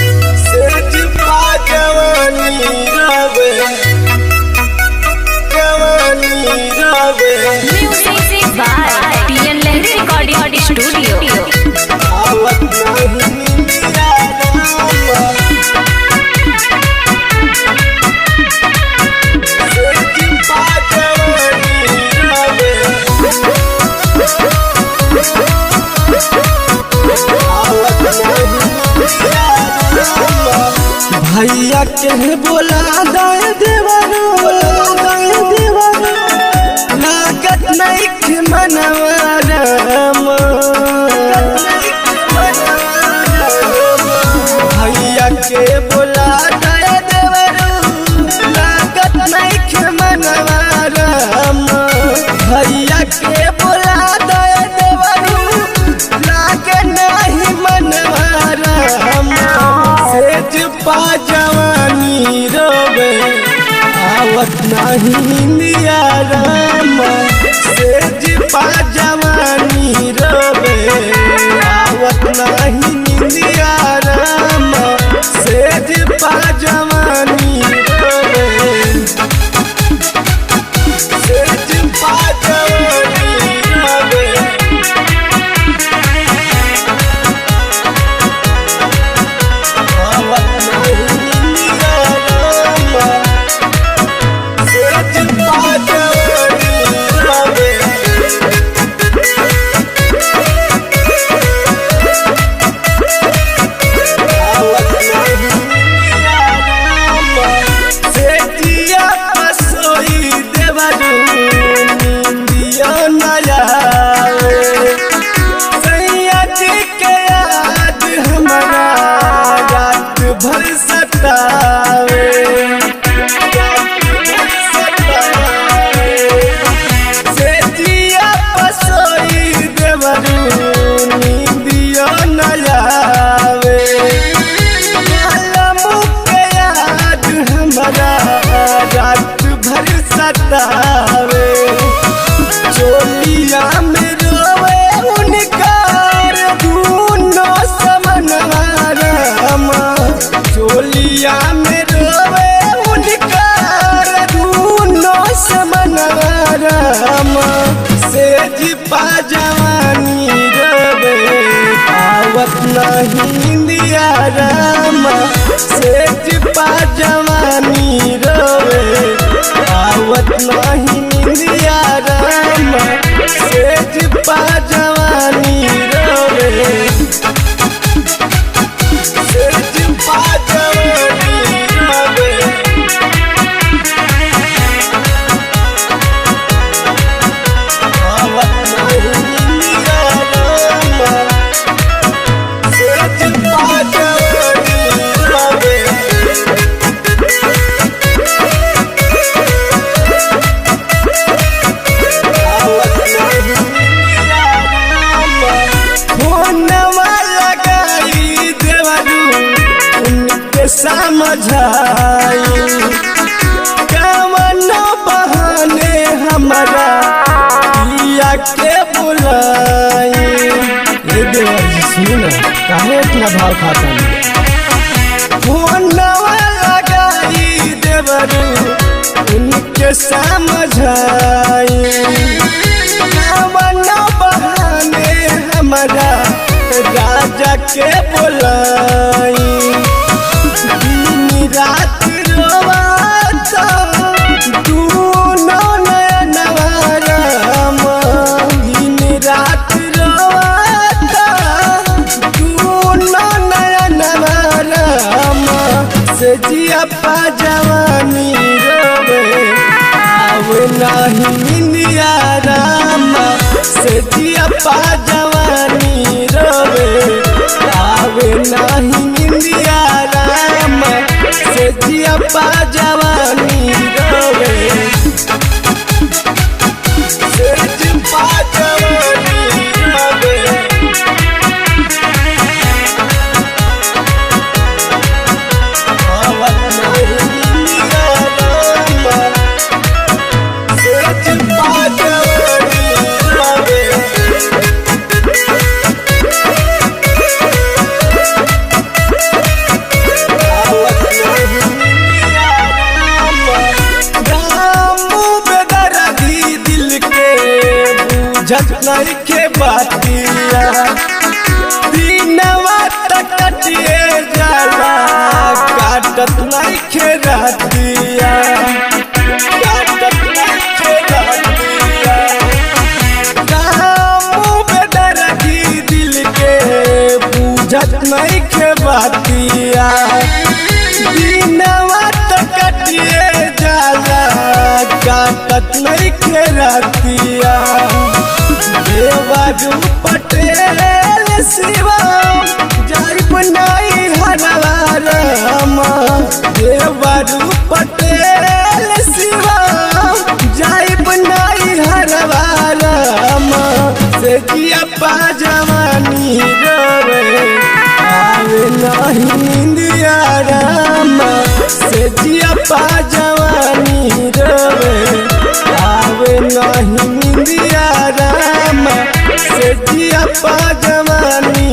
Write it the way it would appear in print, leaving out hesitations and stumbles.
सेज पा जवानी रवे Music by PN Lehri Recording Studio. आवत नहीं निंदिया रामा सेज पा जवानी रवे आवत नहीं निंदिया रामा भैया के बोला दाए देवरो लागत नहीं के मनवा रामा भैया के बोला दाए देवरो लागत नहीं के मनवा रामा भैया के बोला दाए देवरो लागत नहीं मनवा रामा सेज पा जवानी रोवे आवत नहीं निंदिया रामा सेज पा जवानी रोवे आवत नहीं निंदिया रामा सेज पा जवानी रोवे सेज पा जवानी रोवे आवत नहीं निंदिया रामा सेज पा जवानी रोवे आवत नहीं निंदिया रामा सेजिया पसोई देवरू निंदिया न आवे सैया जी के याद हमारा रात भर सतावे सेजिया पसोई देवरू निंदिया न आवे मालूम के याद हमारा रात भर सतावे चोलिया में रोवे उनकार दूनो समनवा रामा चोलिया में रोवे उनकार दूनो समनवा रामा सेज पा जवानी रोवे आवत नहीं निंदिया रामा सेज पा जवानी रोवे आवत नहीं निंदिया रामा सेज पा जवानी रोवे सेज पा जवानी रोवे आवत नहीं निंदिया रामा सेज पा जवानी रोवे आवत नहीं निंदिया रामा फोनवा लगाई देवरू उनके समझाई कवन बहाने हमारा पिया के बुलाई ये देवर जी सुन काहे इतना भाव खाता है फोनवा लगाई देवरू उनके समझाई कवन बहाने हमारा राजा के बुलाई दिन रात रोवाता दूनो नयनवा रामा दिन रात रोवाता दूनो नयनवा रामा सेजिया पा जवानी रोवे आवे नहीं निंदिया रामा सेजिया पा जवानी रोवे आवे नहीं निंदिया रामा सेजिया पा जवानी रोवे सेज पा जवानी रोवे आवत नहीं निंदिया रामा सेज पा जवानी रोवे नहीं के बातिया दिनवा तक कटिए जाला काटत नहीं के रातिया काटत नहीं के रातिया कामों में दर्दी दिल के बुझत नहीं के बातिया दिनवा तक कटिए जाला काटत नहीं के रातिया देवारू पटेल शिवा जाई बनाई हरवा रामा देवारू पटेल शिवा जाई बनाई हरवा रामा से जिया पा जवानी रोवे आवे नहीं निंदिया रामा से जिया पा जवानी रोवे आवे नहीं निंदिया रामा से जिया पा जवानी